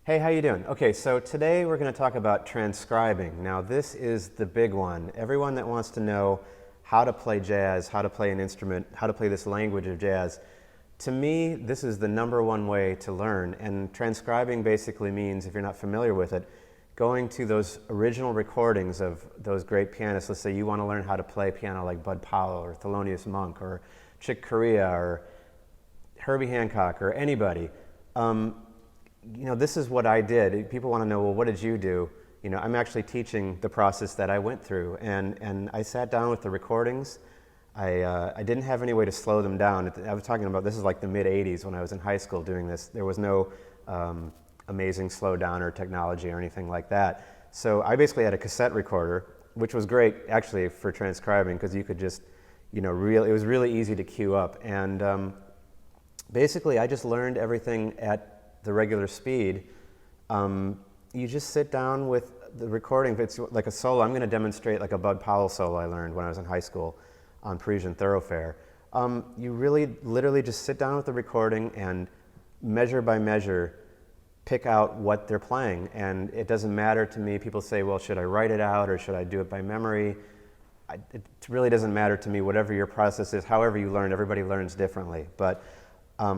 Hey, how you doing? Okay, so today we're going to talk about transcribing. Now this is the big one. Everyone that wants to know how to play jazz, how to play an instrument, how to play this language of jazz, to me this is the #1 way to learn. And transcribing basically means, if you're not familiar with it, going to those original recordings of those great pianists. Let's say you want to learn how to play piano like Bud Powell or Thelonious Monk or Chick Corea or Herbie Hancock or anybody. This is what I did. People want to know, well, what did you do? I'm actually teaching the process that I went through, and I sat down with the recordings. I didn't have any way to slow them down. I was talking about, this is like the mid-'80s when I was in high school doing this. There was no amazing slowdowner technology or anything like that. So I basically had a cassette recorder, which was great actually for transcribing because you could just, it was really easy to cue up. And basically I just learned everything at the regular speed. You just sit down with the recording. If it's like a solo, I'm going to demonstrate like a Bud Powell solo I learned when I was in high school on Parisian Thoroughfare. You really literally just sit down with the recording and measure by measure pick out what they're playing. And it doesn't matter to me. People say, well, should I write it out or should I do it by memory? It really doesn't matter to me. Whatever your process is, however you learn, everybody learns differently. But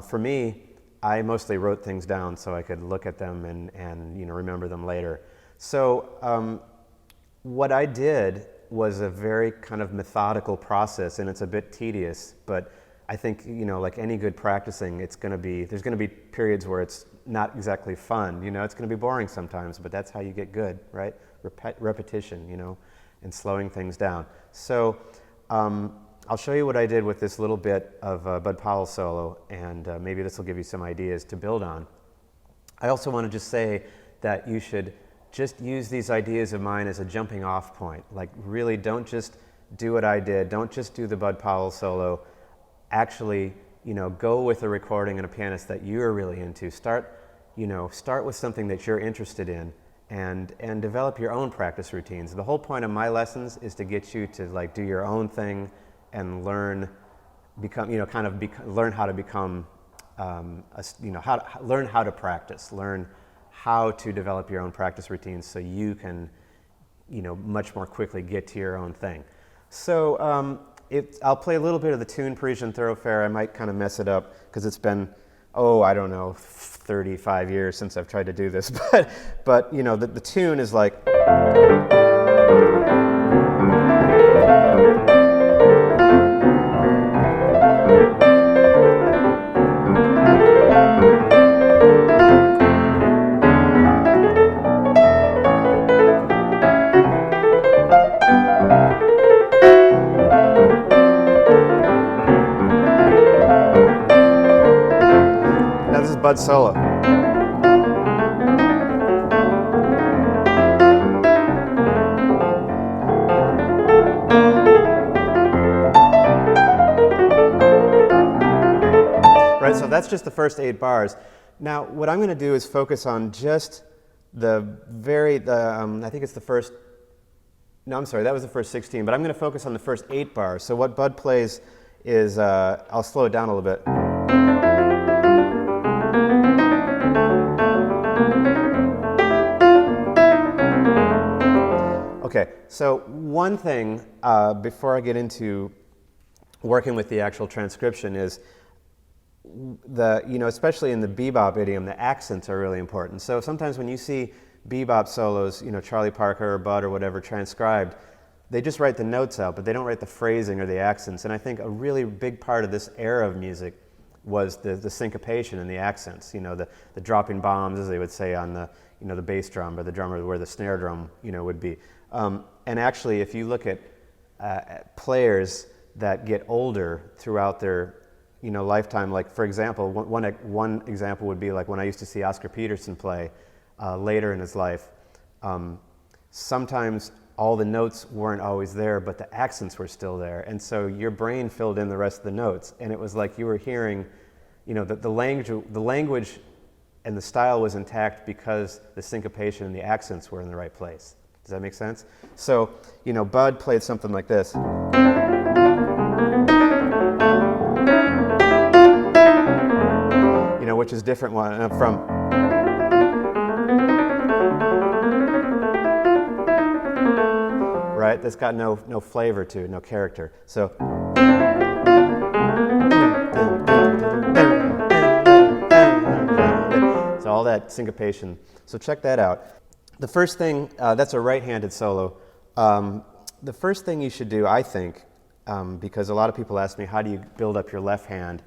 for me, I mostly wrote things down so I could look at them and remember them later. So what I did was a very kind of methodical process, and it's a bit tedious, but I think, like any good practicing, there's going to be periods where it's not exactly fun. It's going to be boring sometimes, but that's how you get good, right? Repetition, and slowing things down. So I'll show you what I did with this little bit of Bud Powell solo, and maybe this will give you some ideas to build on. I also want to just say that you should just use these ideas of mine as a jumping off point. Like, really don't just do what I did. Don't just do the Bud Powell solo. Actually, go with a recording and a pianist that you're really into. Start with something that you're interested in, and develop your own practice routines. The whole point of my lessons is to get you to do your own thing and learn how to become, learn how to practice, learn how to develop your own practice routines so you can, much more quickly get to your own thing. So I'll play a little bit of the tune Parisian Thoroughfare. I might kind of mess it up because it's been, I don't know, 35 years since I've tried to do this, but the tune is like. Now this is Bud Solo. Right, so that's just the first 8 bars. Now what I'm going to do is focus on just I think it's the first, no, I'm sorry, that was the first 16, but I'm going to focus on the first 8 bars. So what Bud plays is, I'll slow it down a little bit. Okay, so one thing before I get into working with the actual transcription is especially in the bebop idiom, the accents are really important. So sometimes when you see bebop solos, Charlie Parker or Bud or whatever transcribed, they just write the notes out, but they don't write the phrasing or the accents. And I think a really big part of this era of music was the syncopation and the accents, the dropping bombs, as they would say on the, the bass drum or the drummer where the snare drum, would be. And actually, if you look at players that get older throughout their lifetime, like for example, one example would be like when I used to see Oscar Peterson play later in his life. Sometimes all the notes weren't always there, but the accents were still there, and so your brain filled in the rest of the notes, and it was like you were hearing, the language and the style was intact because the syncopation and the accents were in the right place. Does that make sense? So, Bud played something like this. Which is different from. right? That's got no flavor to it, no character. So. So all that syncopation. So check that out. The first thing, that's a right-handed solo. The first thing you should do, I think, because a lot of people ask me, how do you build up your left hand?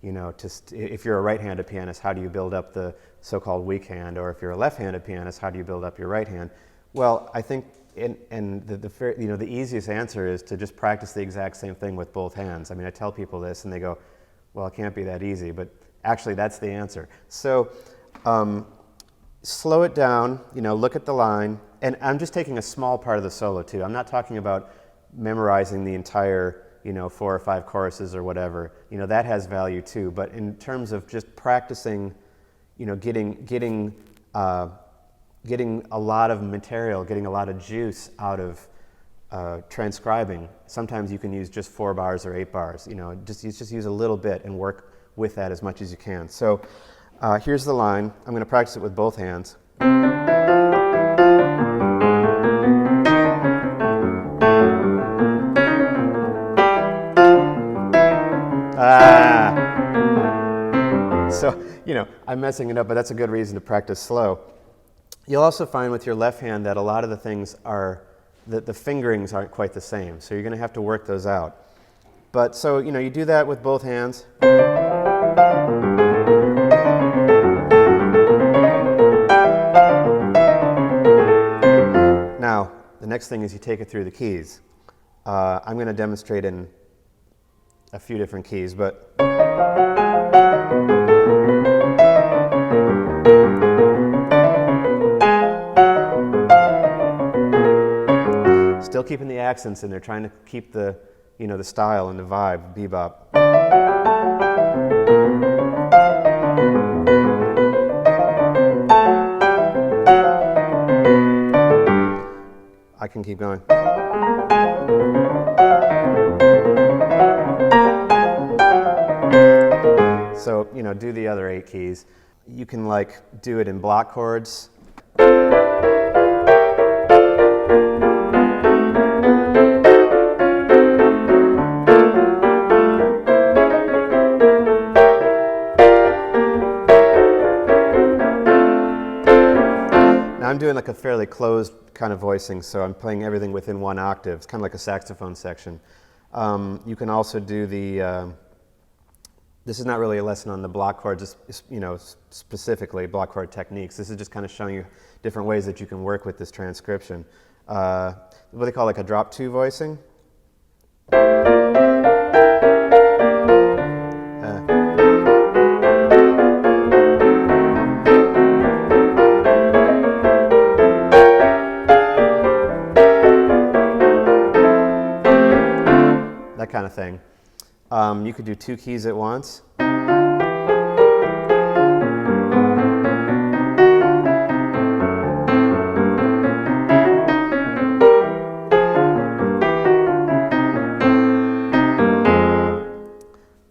You know, if you're a right-handed pianist, how do you build up the so-called weak hand? Or if you're a left-handed pianist, how do you build up your right hand? Well, I think, the easiest answer is to just practice the exact same thing with both hands. I mean, I tell people this, and they go, "Well, it can't be that easy," but actually, that's the answer. So, slow it down. You know, look at the line, and I'm just taking a small part of the solo too. I'm not talking about memorizing the entire, 4 or 5 choruses or whatever. You know, that has value too. But in terms of just practicing, getting a lot of material, getting a lot of juice out of transcribing. Sometimes you can use just 4 bars or 8 bars. Just use a little bit and work with that as much as you can. So here's the line. I'm going to practice it with both hands. So, I'm messing it up, but that's a good reason to practice slow. You'll also find with your left hand that a lot of the things that the fingerings aren't quite the same, so you're going to have to work those out. But so, you do that with both hands. Now, the next thing is you take it through the keys. I'm going to demonstrate in a few different keys, but still keeping the accents in there, trying to keep the, the style and the vibe, bebop. I can keep going. So, do the other 8 keys. You can do it in block chords. I'm doing a fairly closed kind of voicing, so I'm playing everything within 1 octave. It's kind of like a saxophone section. You can also do the, this is not really a lesson on the block chords, specifically block chord techniques. This is just kind of showing you different ways that you can work with this transcription. What they call a drop 2 voicing. That kind of thing. You could do 2 keys at once.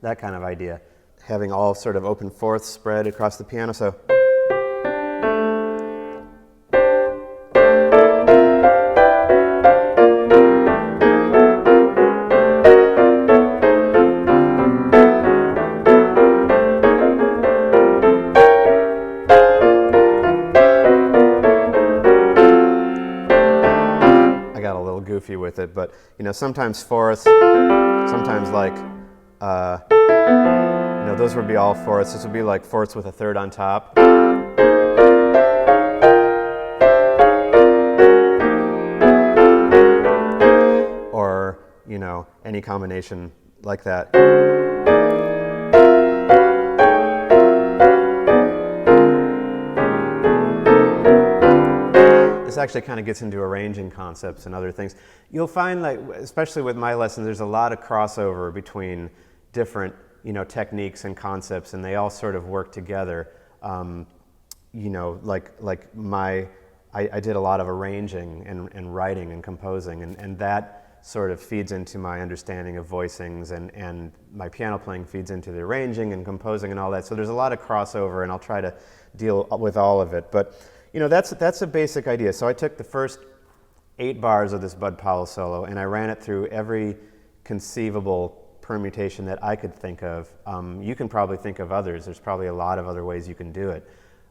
That kind of idea. Having all sort of open fourths spread across the piano. So. Goofy with it, but sometimes fourths, sometimes those would be all fourths. This would be fourths with a third on top. Or, any combination like that. This actually kind of gets into arranging concepts and other things. You'll find, especially with my lessons, there's a lot of crossover between different, techniques and concepts, and they all sort of work together. I did a lot of arranging and writing and composing, and that sort of feeds into my understanding of voicings, and my piano playing feeds into the arranging and composing and all that. So there's a lot of crossover, and I'll try to deal with all of it. But that's a basic idea. So I took the first 8 bars of this Bud Powell solo, and I ran it through every conceivable permutation that I could think of. You can probably think of others. There's probably a lot of other ways you can do it.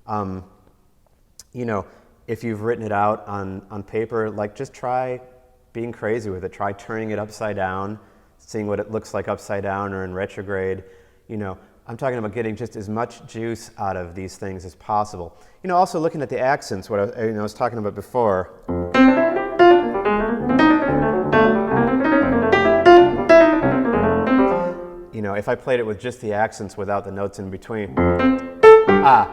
You know, if you've written it out on paper, like just try being crazy with it. Try turning it upside down, seeing what it looks like upside down or in retrograde. You know, I'm talking about getting just as much juice out of these things as possible. You know, also looking at the accents, what I was talking about before. You know, if I played it with just the accents without the notes in between, ah,